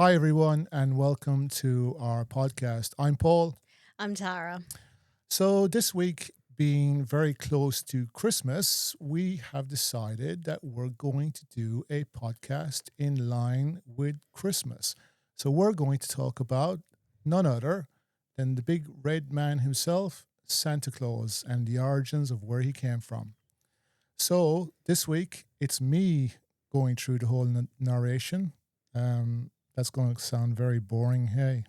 Hi, everyone, and welcome to our podcast. I'm Paul. I'm Tara. So, this week, being very close to Christmas, we have decided that we're going to do a podcast in line with Christmas. So, we're going to talk about none other than the big red man himself, Santa Claus, and the origins of where he came from. So, this week, it's me going through the whole narration. That's going to sound very boring. Hey.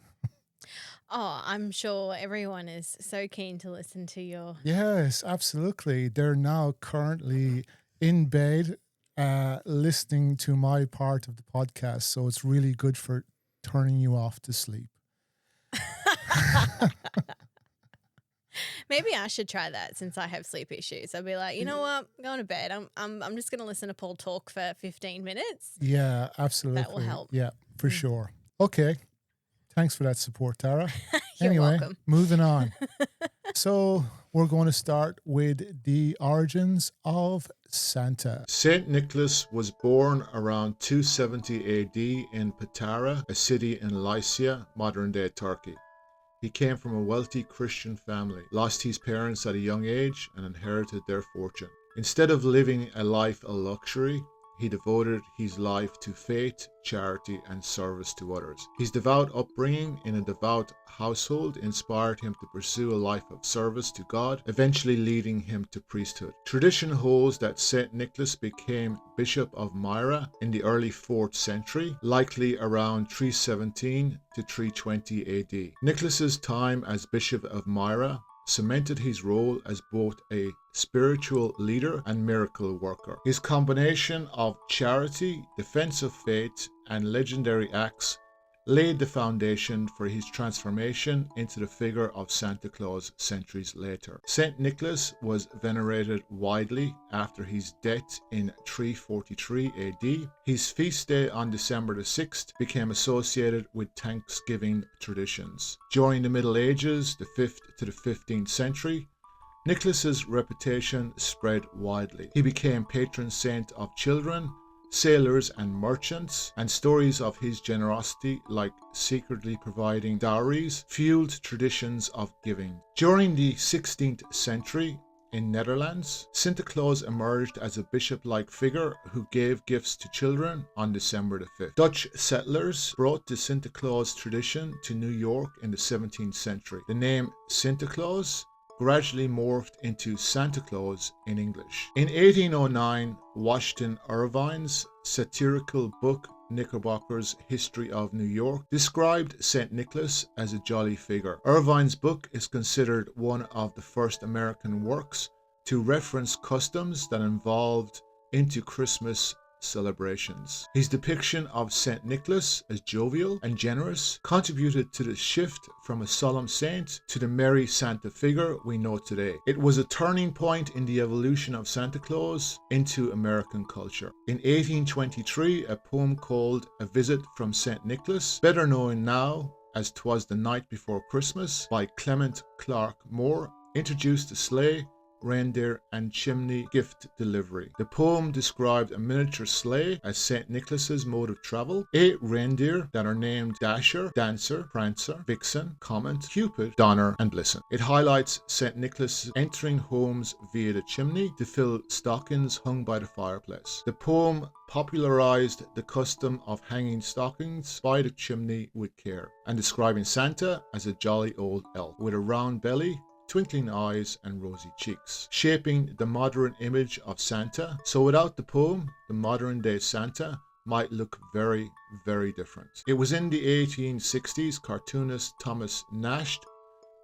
Oh, I'm sure everyone is so keen to listen to your. Yes, absolutely. They're now currently in bed listening to my part of the podcast. So it's really good for turning you off to sleep. Maybe I should try that since I have sleep issues. I'll be like, you know what, I'm going to bed. I'm just going to listen to Paul talk for 15 minutes. Yeah, That will absolutely. help. Yeah, for sure. Okay. Thanks for that support, Tara. You're Anyway, welcome. moving on. So we're going to start with the origins of Santa. Saint Nicholas was born around 270 AD in Patara, a city in Lycia, modern-day Turkey. He came from a wealthy Christian family, lost his parents at a young age, and inherited their fortune. Instead of living a life of luxury, he devoted his life to faith, charity, and service to others. His devout upbringing in a devout household inspired him to pursue a life of service to God, eventually leading him to priesthood. Tradition holds that Saint Nicholas became Bishop of Myra in the early 4th century, likely around 317 to 320 AD. Nicholas's time as Bishop of Myra cemented his role as both a spiritual leader and miracle worker. His combination of charity, defense of faith, and legendary acts laid the foundation for his transformation into the figure of Santa Claus centuries later. Saint Nicholas was venerated widely after his death in 343 AD. His feast day on December the 6th became associated with Thanksgiving traditions. During the Middle Ages, the 5th to the 15th century, Nicholas's reputation spread widely. He became patron saint of children, sailors and merchants, and stories of his generosity, like secretly providing dowries, fueled traditions of giving. During the 16th century, in Netherlands, Santa Claus emerged as a bishop-like figure who gave gifts to children on December the 5th. Dutch settlers brought the Santa Claus tradition to New York in the 17th century. The name Santa Claus gradually morphed into Santa Claus in English. In 1809, Washington Irving's satirical book Knickerbocker's History of New York described St. Nicholas as a jolly figure. Irving's book is considered one of the first American works to reference customs that involved into Christmas celebrations. His depiction of St. Nicholas as jovial and generous contributed to the shift from a solemn saint to the merry Santa figure we know today. It was a turning point in the evolution of Santa Claus into American culture. In 1823, a poem called A Visit from St. Nicholas, better known now as 'Twas the Night Before Christmas by Clement Clark Moore, introduced the sleigh, reindeer, and chimney gift delivery. The poem described a miniature sleigh as St. Nicholas's mode of travel, 8 reindeer that are named Dasher, Dancer, Prancer, Vixen, Comet, Cupid, Donner, and Blitzen. It highlights St. Nicholas entering homes via the chimney to fill stockings hung by the fireplace. The poem popularized the custom of hanging stockings by the chimney with care, and describing Santa as a jolly old elf with a round belly, twinkling eyes, and rosy cheeks, shaping the modern image of Santa. So without the poem, the modern day Santa might look very, very different. It was in the 1860s cartoonist Thomas Nast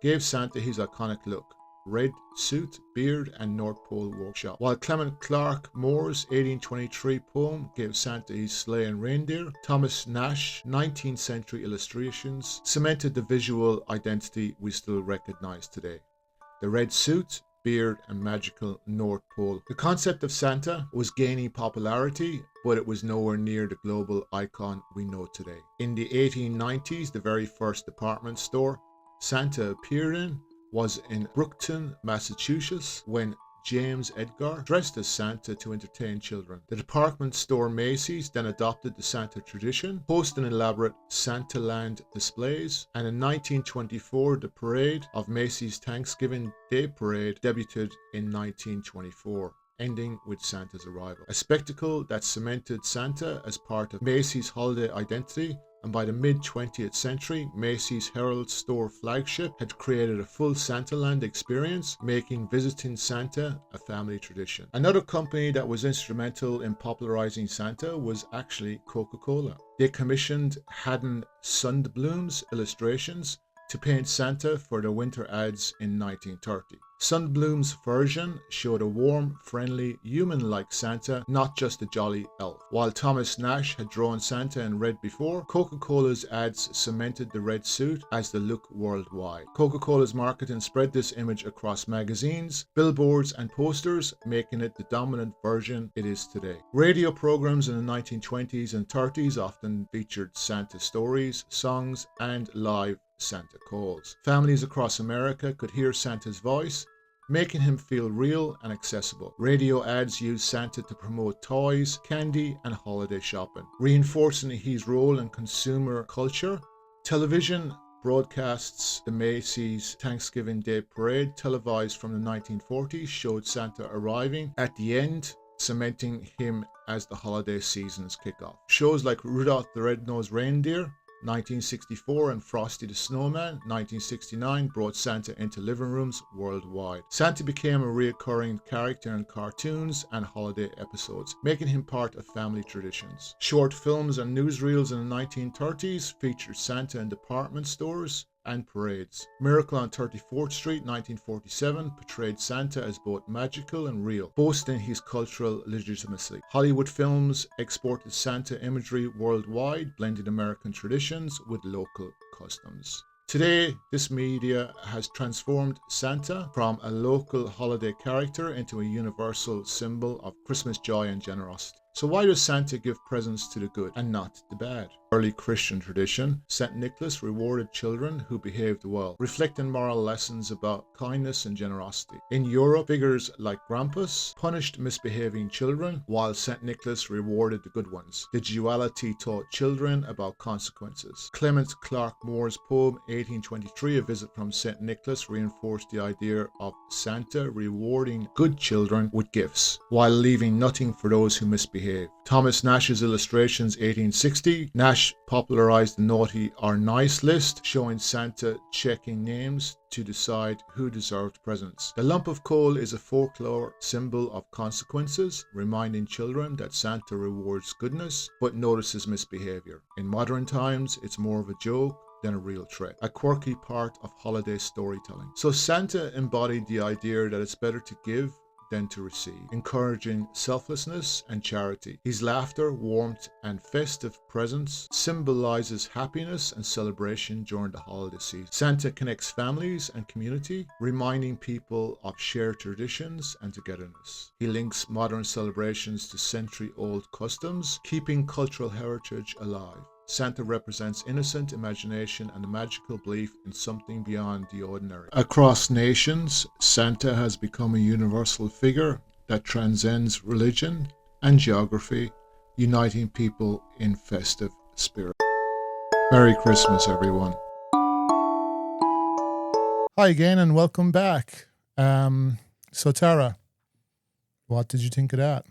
gave Santa his iconic look: red suit, beard, and North Pole workshop. While Clement Clark Moore's 1823 poem gave Santa his sleigh and reindeer, Thomas Nash's 19th century illustrations cemented the visual identity we still recognize today: the red suit, beard, and magical North Pole. The concept of Santa was gaining popularity, but it was nowhere near the global icon we know today. In the 1890s, the very first department store Santa appeared in was in Brookton, Massachusetts, when James Edgar dressed as Santa to entertain children. The department store Macy's then adopted the Santa tradition, hosting elaborate Santaland displays, and in 1924 the parade of Macy's Thanksgiving Day Parade debuted in 1924. Ending with Santa's arrival. A spectacle that cemented Santa as part of Macy's holiday identity, and by the mid-20th century, Macy's Herald store flagship had created a full Santaland experience, making visiting Santa a family tradition. Another company that was instrumental in popularizing Santa was actually Coca-Cola. They commissioned Haddon Sundblom's illustrations to paint Santa for their winter ads in 1930. Sundblom's version showed a warm, friendly, human-like Santa, not just a jolly elf. While Thomas Nash had drawn Santa in red before, Coca-Cola's ads cemented the red suit as the look worldwide. Coca-Cola's marketing spread this image across magazines, billboards, and posters, making it the dominant version it is today. Radio programs in the 1920s and 30s often featured Santa stories, songs, and live Santa calls. Families across America could hear Santa's voice, making him feel real and accessible. Radio ads used Santa to promote toys, candy, and holiday shopping, reinforcing his role in consumer culture. Television broadcasts the Macy's Thanksgiving Day Parade, televised from the 1940s, showed Santa arriving at the end, cementing him as the holiday season's kickoff. Shows like Rudolph the Red-Nosed Reindeer, 1964, and Frosty the Snowman, 1969, brought Santa into living rooms worldwide. Santa became a recurring character in cartoons and holiday episodes, making him part of family traditions. Short films and newsreels in the 1930s featured Santa in department stores and parades. Miracle on 34th Street, 1947, portrayed Santa as both magical and real, boasting his cultural legitimacy. Hollywood films exported Santa imagery worldwide, blending American traditions with local customs. Today, this media has transformed Santa from a local holiday character into a universal symbol of Christmas joy and generosity. So why does Santa give presents to the good and not the bad? Early Christian tradition, St. Nicholas rewarded children who behaved well, reflecting moral lessons about kindness and generosity. In Europe, figures like Krampus punished misbehaving children, while St. Nicholas rewarded the good ones. The duality taught children about consequences. Clement Clark Moore's poem 1823, A Visit from St. Nicholas, reinforced the idea of Santa rewarding good children with gifts, while leaving nothing for those who misbehave. Thomas Nash's illustrations 1860. Nash popularized the naughty or nice list, showing Santa checking names to decide who deserved presents. The lump of coal is a folklore symbol of consequences, reminding children that Santa rewards goodness but notices misbehavior. In modern times, it's more of a joke than a real threat, a quirky part of holiday storytelling. So Santa embodied the idea that it's better to give than to receive, encouraging selflessness and charity. His laughter, warmth, and festive presence symbolizes happiness and celebration during the holiday season. Santa connects families and community, reminding people of shared traditions and togetherness. He links modern celebrations to century-old customs, keeping cultural heritage alive. Santa represents innocent imagination and a magical belief in something beyond the ordinary. Across nations, Santa has become a universal figure that transcends religion and geography, uniting people in festive spirit. Merry Christmas, everyone. Hi again and welcome back. So Tara, what did you think of that?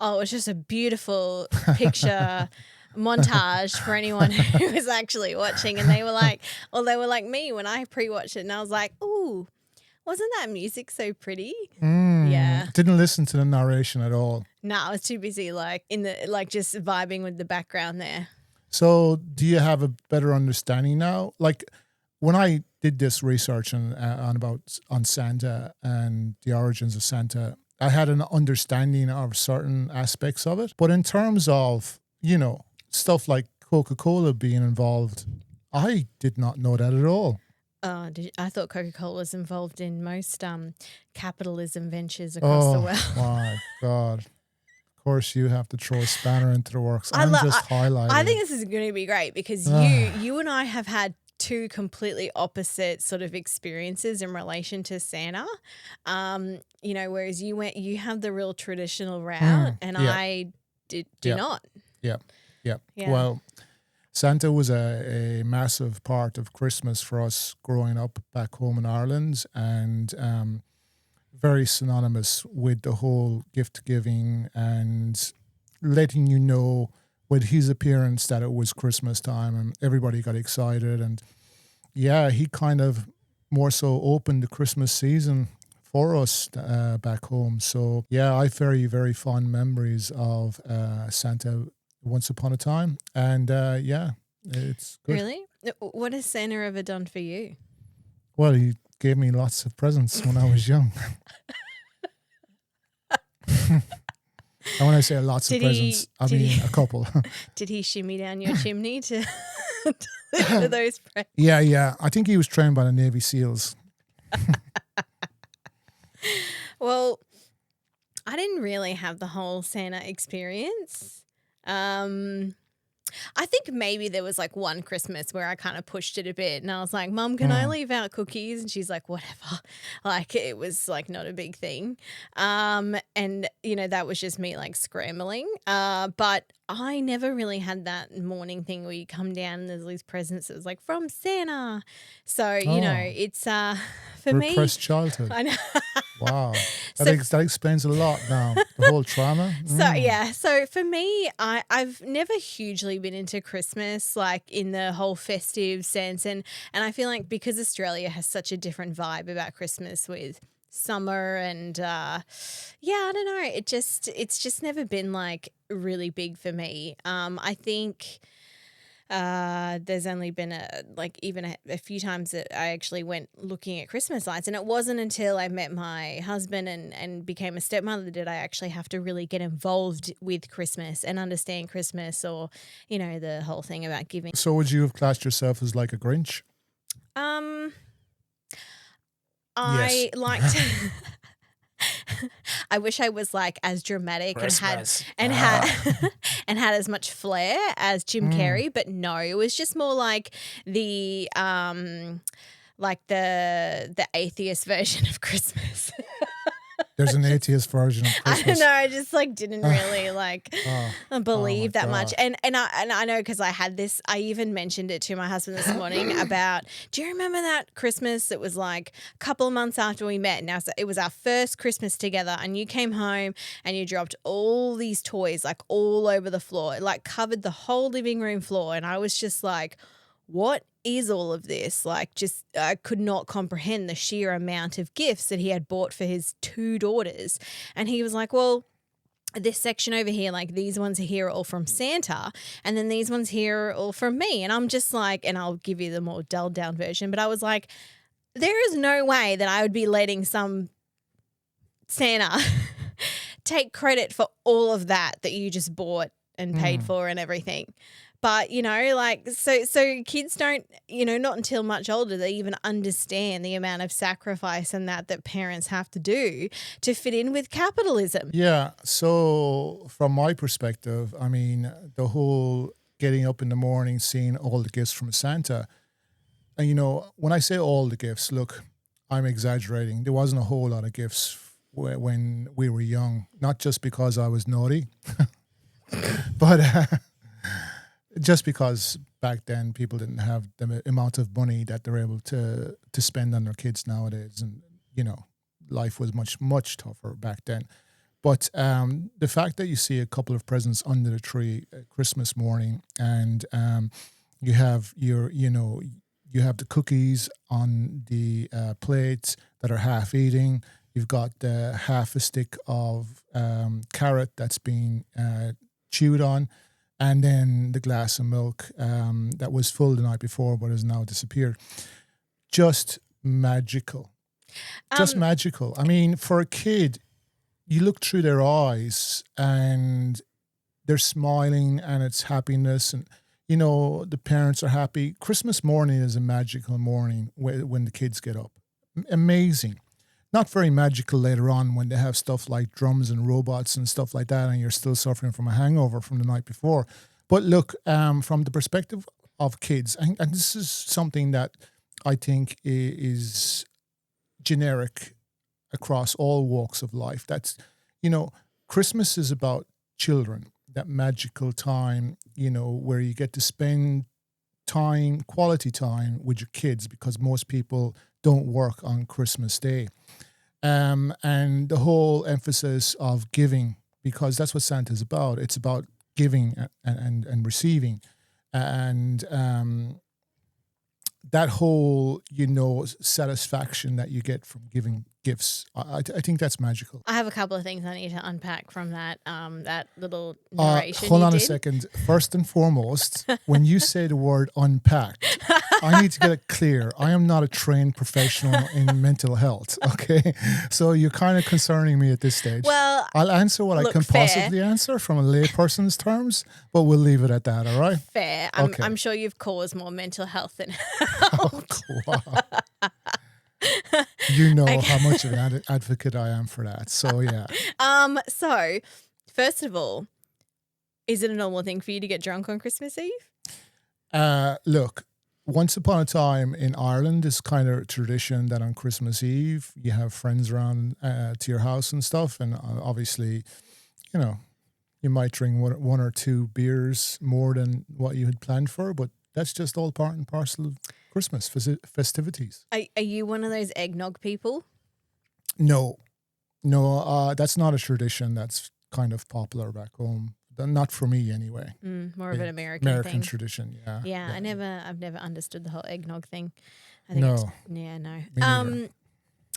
Oh, it was just a beautiful picture montage for anyone who was actually watching, and they were like me when I pre-watched it, and I was like, ooh, wasn't that music so pretty? Yeah. Didn't listen to the narration at all. No, I was too busy just vibing with the background there. So do you have a better understanding now? Like when I did this research on Santa and the origins of Santa, I had an understanding of certain aspects of it. But in terms of, stuff like Coca-Cola being involved, I did not know that at all. I thought Coca-Cola was involved in most capitalism ventures across the world. Oh my God. Of course you have to throw a spanner into the works. I'm just highlighting. I think this is going to be great because you and I have had two completely opposite sort of experiences in relation to Santa. Whereas you have the real traditional route, and yeah. I do Yeah. not. Yeah. Yeah. Yeah. Well, Santa was a massive part of Christmas for us growing up back home in Ireland, and very synonymous with the whole gift giving and letting you know with his appearance that it was Christmas time, and everybody got excited. And yeah, he kind of more so opened the Christmas season for us back home. So yeah, I have very, very fond memories of Santa once upon a time. And yeah, it's good. Really? What has Santa ever done for you? Well, he gave me lots of presents when I was young. And when I say lots of presents, I mean a couple. Did he shimmy down your chimney to deliver those presents? Yeah. I think he was trained by the Navy SEALs. Well, I didn't really have the whole Santa experience. I think maybe there was like one Christmas where I kind of pushed it a bit and I was like, Mum, can I leave out cookies? And she's like, whatever. Like it was like not a big thing. And that was just me like scrambling. But I never really had that morning thing where you come down and there's these presents. It was like from Santa. So, it's for me. Repressed childhood. I know. Wow. That explains a lot now. The whole trauma. So for me, I've never hugely been into Christmas, like in the whole festive sense. And I feel like because Australia has such a different vibe about Christmas with summer and I don't know. It's just never been like really big for me. I think there's only been a few times that I actually went looking at Christmas lights, and it wasn't until I met my husband and became a stepmother did I actually have to really get involved with Christmas and understand Christmas, or the whole thing about giving. So would you have classed yourself as like a Grinch? I liked. I wish I was like as dramatic Christmas. and had as much flair as Jim Carrey, but no, it was just more like the atheist version of Christmas. There's an atheist version of Christmas. I don't know. I just like didn't really believe that God. much. And I know because I had this. I even mentioned it to my husband this morning about. Do you remember that Christmas? It was like a couple of months after we met. Now it was our first Christmas together, and you came home and you dropped all these toys like all over the floor. It like covered the whole living room floor, and I was just like, what is all of this? Like, just I could not comprehend the sheer amount of gifts that he had bought for his two daughters. And he was like, well, this section over here, like these ones here are all from Santa, and then these ones here are all from me. And I'm just like, and I'll give you the more dulled down version, but I was like, there is no way that I would be letting some Santa take credit for all of that you just bought and paid for and everything. But, so kids don't, not until much older, they even understand the amount of sacrifice and that parents have to do to fit in with capitalism. Yeah. So from my perspective, I mean, the whole getting up in the morning, seeing all the gifts from Santa. And, when I say all the gifts, look, I'm exaggerating. There wasn't a whole lot of gifts when we were young, not just because I was naughty, but just because back then people didn't have the amount of money that they're able to spend on their kids nowadays. And, life was much, much tougher back then. But the fact that you see a couple of presents under the tree Christmas morning, and you have you have the cookies on the plates that are half eating. You've got half a stick of carrot that's being chewed on. And then the glass of milk that was full the night before but has now disappeared. Just magical. Just magical. I mean, for a kid, you look through their eyes and they're smiling and it's happiness, and, the parents are happy. Christmas morning is a magical morning when the kids get up. Amazing. Not very magical later on when they have stuff like drums and robots and stuff like that, and you're still suffering from a hangover from the night before. But look, from the perspective of kids, and this is something that I think is generic across all walks of life. That's, Christmas is about children, that magical time, where you get to spend time, quality time with your kids, because most people don't work on Christmas Day. And the whole emphasis of giving, because that's what Santa's about. It's about giving and receiving. And that whole, satisfaction that you get from giving gifts, I think that's magical. I have a couple of things I need to unpack from that that little narration. Hold you on a did. second. First and foremost, when you say the word unpacked, I need to get it clear. I am not a trained professional in mental health, okay? So you're kind of concerning me at this stage. Well, I'll answer what I look, can fair. possibly answer from a layperson's terms, but we'll leave it at that, all right? Fair. Okay. I'm sure you've caused more mental health than Oh, wow. You know how much of an advocate I am for that. So, yeah. So, first of all, is it a normal thing for you to get drunk on Christmas Eve? Look, once upon a time in Ireland, it's kind of a tradition that on Christmas Eve, you have friends around to your house and stuff. And obviously, you might drink one or two beers more than what you had planned for, but that's just all part and parcel of Christmas festivities. Are you one of those eggnog people? No, that's not a tradition that's kind of popular back home. Not for me, anyway. More of an American thing. Tradition, yeah. Yeah, I've never understood the whole eggnog thing. I No. no. Me neither.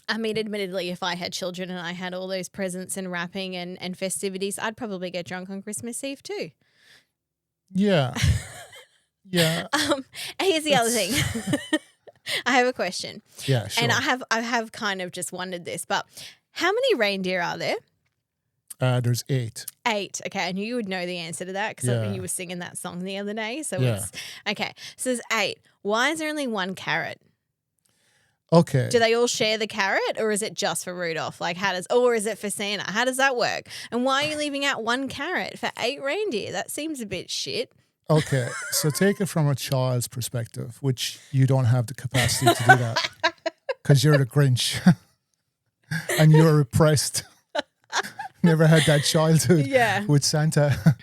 I mean, admittedly, if I had children and I had all those presents and wrapping and festivities, I'd probably get drunk on Christmas Eve too. Yeah. Yeah. Here's the other thing. I have a question. Yeah, sure. And I have kind of just wondered this, but how many reindeer are there? There's 8. 8. Okay, I knew you would know the answer to that because Yeah. you were singing that song the other day. So Yeah. it's okay. So there's 8. Why is there only 1 carrot? Okay. Do they all share the carrot, or is it just for Rudolph? Like, or is it for Santa? How does that work? And why are you leaving out 1 carrot for 8 reindeer? That seems a bit shit. Okay, so take it from a child's perspective, which you don't have the capacity to do that because you're the Grinch and you're repressed. Never had that childhood with Santa.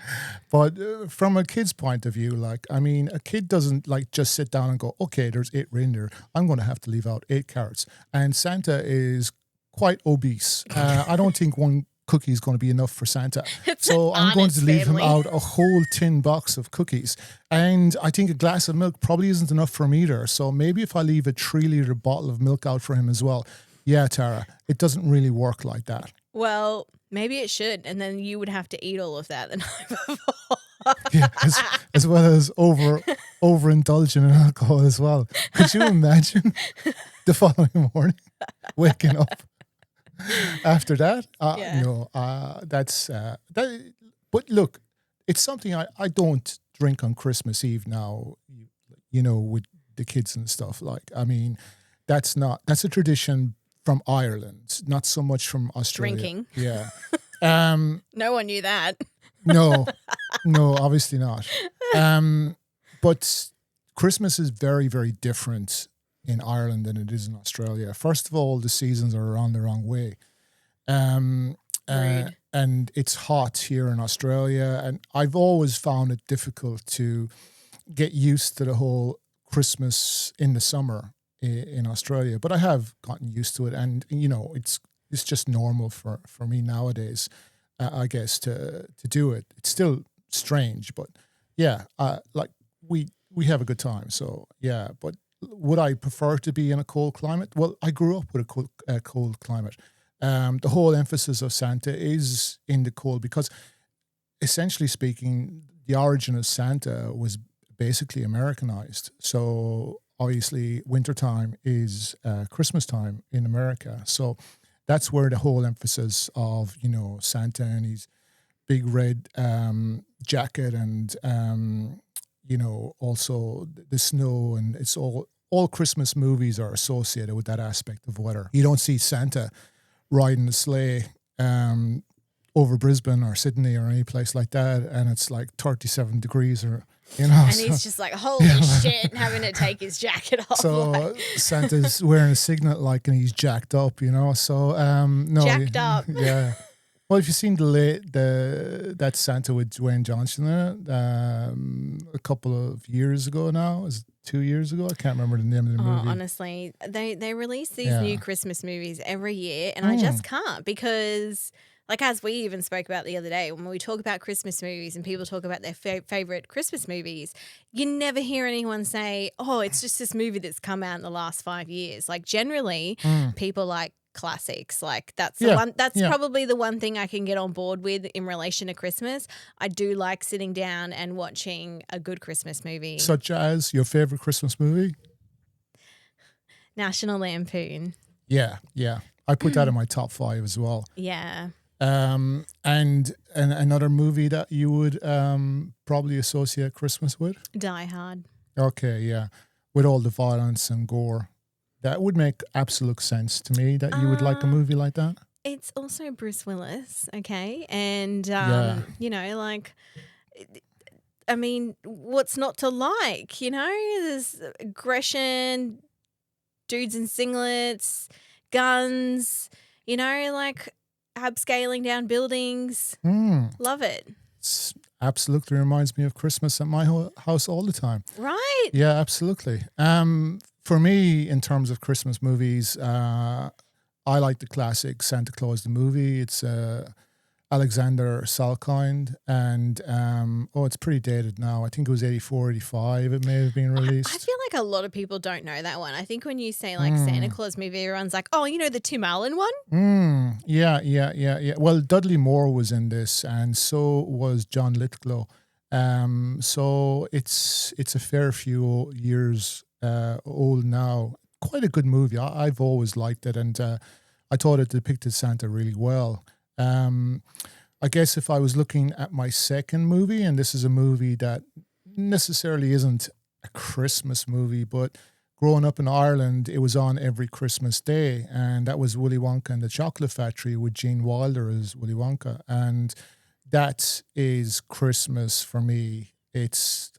But from a kid's point of view, a kid doesn't just sit down and go, okay, there's 8 reindeer. I'm going to have to leave out 8 carrots. And Santa is quite obese. I don't think 1 cookie is going to be enough for Santa. So I'm going to leave him out a whole tin box of cookies. And I think a glass of milk probably isn't enough for him either. So maybe if I leave a 3-liter bottle of milk out for him as well. Yeah, Tara, it doesn't really work like that. Well, maybe it should. And then you would have to eat all of that the night before. Yeah, as well as overindulging in alcohol as well. Could you imagine the following morning waking up after that? No, that's that. But look, it's something I don't drink on Christmas Eve now. With the kids and stuff. That's a tradition from Ireland, not so much from Australia. Drinking. Yeah. No one knew that. No, obviously not. But Christmas is very, very different in Ireland than it is in Australia. First of all, the seasons are around the wrong way. And it's hot here in Australia. And I've always found it difficult to get used to the whole Christmas in the summer in Australia. But I have gotten used to it. And, it's just normal for me nowadays. I guess to do it. It's still strange, but yeah, we have a good time. So yeah, but would I prefer to be in a cold climate? Well, I grew up with a cold climate. The whole emphasis of Santa is in the cold because, essentially speaking, the origin of Santa was basically Americanized. So obviously, wintertime is Christmas time in America. So that's where the whole emphasis of, Santa and his big red jacket and, also the snow, and it's all Christmas movies are associated with that aspect of weather. You don't see Santa riding a sleigh over Brisbane or Sydney or any place like that, and it's like 37 degrees or you know. And he's just like, holy shit, having to take his jacket off. So Santa's wearing a signet like, and he's jacked up, you know. So no, Jacked up. yeah. Well, if you've seen that Santa with Dwayne Johnson in it, a couple of years ago now, is it 2 years ago? I can't remember the name of the movie. Honestly, they release these new Christmas movies every year, and I just can't because, like, as we even spoke about the other day, when we talk about Christmas movies and people talk about their favorite Christmas movies, you never hear anyone say, "Oh, it's just this movie that's come out in the last 5 years." Like, generally, people like classics. Like, that's the one. That's probably the one thing I can get on board with in relation to Christmas. I do like sitting down and watching a good Christmas movie. Such as your favorite Christmas movie? National Lampoon. Yeah. I put that in my top 5 as well. Yeah. And another movie that you would probably associate Christmas with? Die Hard. Okay, yeah. With all the violence and gore. That would make absolute sense to me that you would like a movie like that. It's also Bruce Willis, okay? And, you know, like, I mean, what's not to like, you know? There's aggression, dudes in singlets, guns, you know, like abscaling down buildings. Love it. It's absolutely reminds me of Christmas at my house all the time. Right. Yeah, absolutely. For me, in terms of Christmas movies, I like the classic Santa Claus the movie. It's Alexander Salkind, and it's pretty dated now. I think it was 84, 85 it may have been released. I feel like a lot of people don't know that one. I think when you say like Santa Claus movie, everyone's like, oh, you know the Tim Allen one? Yeah. Well, Dudley Moore was in this, and so was John Lithgow. So it's a fair few years old now. Quite a good movie. I've always liked it, and I thought it depicted Santa really well. I guess if I was looking at my second movie, and this is a movie that necessarily isn't a Christmas movie, but growing up in Ireland, it was on every Christmas day, and that was Willy Wonka and the Chocolate Factory with Gene Wilder as Willy Wonka, and that is Christmas for me. It's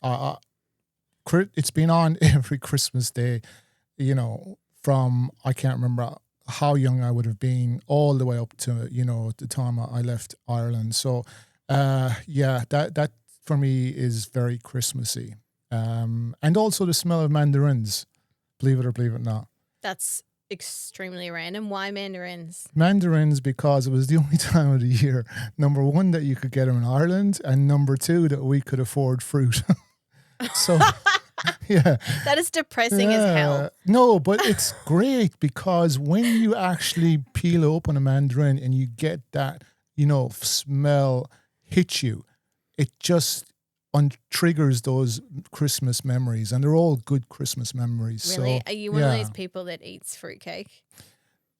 been on every Christmas day, you know, from I can't remember how young I would have been all the way up to, you know, the time I left Ireland. So, that for me is very Christmassy. And also the smell of mandarins, believe it or believe it not. That's extremely random. Why mandarins? Mandarins because it was the only time of the year, number one, that you could get them in Ireland, and number two, that we could afford fruit. So... yeah, that is depressing as hell. No, but it's great because when you actually peel open a mandarin and you get that, you know, smell hit you, it just triggers those Christmas memories, and they're all good Christmas memories. Really? So, are you one of those people that eats fruitcake?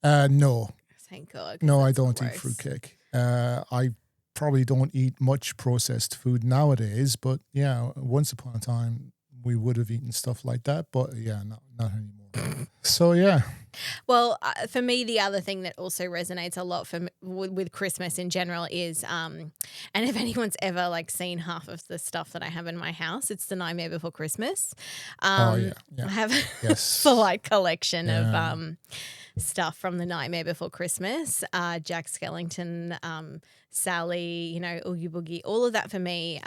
No. Thank God. No, I don't eat fruitcake. I probably don't eat much processed food nowadays, but yeah, once upon a time we would have eaten stuff like that, but yeah, not anymore. So yeah. Well, for me, the other thing that also resonates a lot with Christmas in general is, and if anyone's ever like seen half of the stuff that I have in my house, it's The Nightmare Before Christmas. I have a full collection of stuff from The Nightmare Before Christmas. Jack Skellington, Sally, you know, Oogie Boogie, all of that for me.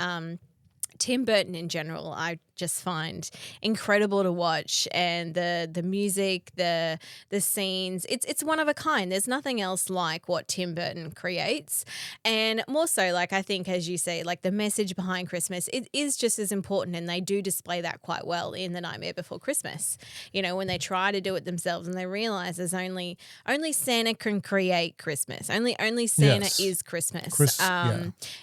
Tim Burton in general, I just find incredible to watch, and the music, the scenes, it's one of a kind. There's nothing else like what Tim Burton creates, and more so, like I think, as you say, like the message behind Christmas, it is just as important, and they do display that quite well in The Nightmare Before Christmas. You know, when they try to do it themselves, and they realize there's only Santa can create Christmas. Only Santa is Christmas.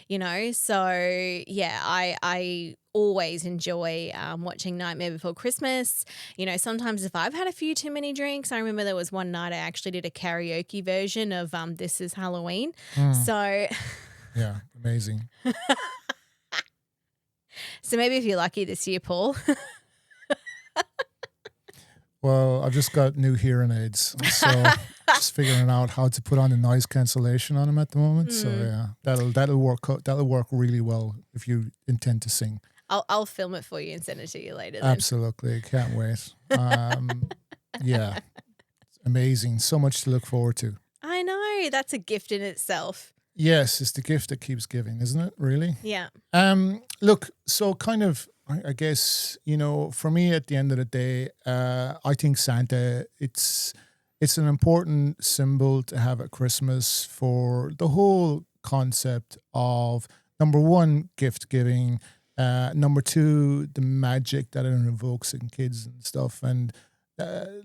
You know, so yeah, I always enjoy watching Nightmare Before Christmas. You know, sometimes if I've had a few too many drinks, I remember there was one night I actually did a karaoke version of This Is Halloween. So yeah, amazing. So maybe if you're lucky this year, Paul. Well, I've just got new hearing aids, so just figuring out how to put on the noise cancellation on them at the moment. So yeah, that'll work really well if you intend to sing. I'll film it for you and send it to you later. Then. Absolutely. Can't wait. Yeah. Amazing. So much to look forward to. I know, that's a gift in itself. Yes, it's the gift that keeps giving, isn't it? Really? Yeah. Look, so kind of, I guess, for me at the end of the day, I think Santa, it's an important symbol to have at Christmas for the whole concept of, number one, gift giving, number two, the magic that it invokes in kids and stuff, and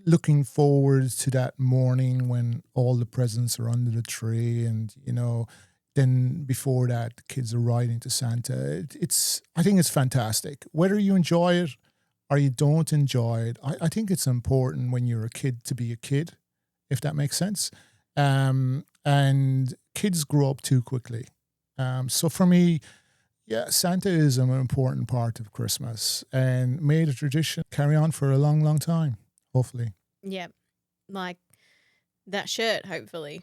looking forward to that morning when all the presents are under the tree, and then before that the kids are riding to Santa. I think it's fantastic. Whether you enjoy it or you don't enjoy it, I think it's important when you're a kid to be a kid, if that makes sense. And kids grow up too quickly. So for me, yeah, Santa is an important part of Christmas, and may the tradition carry on for a long, long time. Hopefully. Yeah. Like that shirt, hopefully.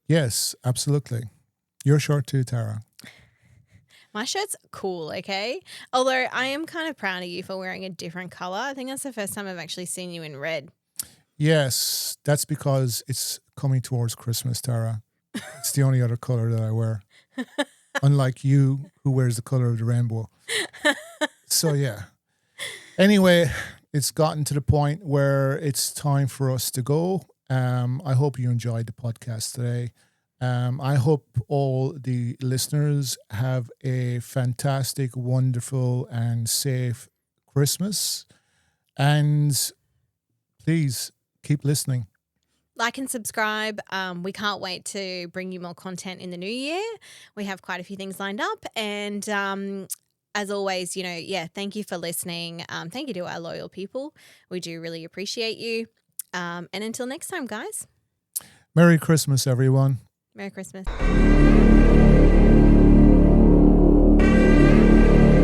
Yes, absolutely. Your shirt too, Tara. My shirt's cool, okay? Although I am kind of proud of you for wearing a different color. I think that's the first time I've actually seen you in red. Yes, that's because it's coming towards Christmas, Tara. It's the only other color that I wear. Unlike you, who wears the color of the rainbow. So, yeah. Anyway, it's gotten to the point where it's time for us to go. I hope you enjoyed the podcast today. I hope all the listeners have a fantastic, wonderful, and safe Christmas. And please keep listening. Like and subscribe. We can't wait to bring you more content in the new year. We have quite a few things lined up. And as always, thank you for listening. Thank you to our loyal people. We do really appreciate you. And until next time, guys. Merry Christmas, everyone. Merry Christmas.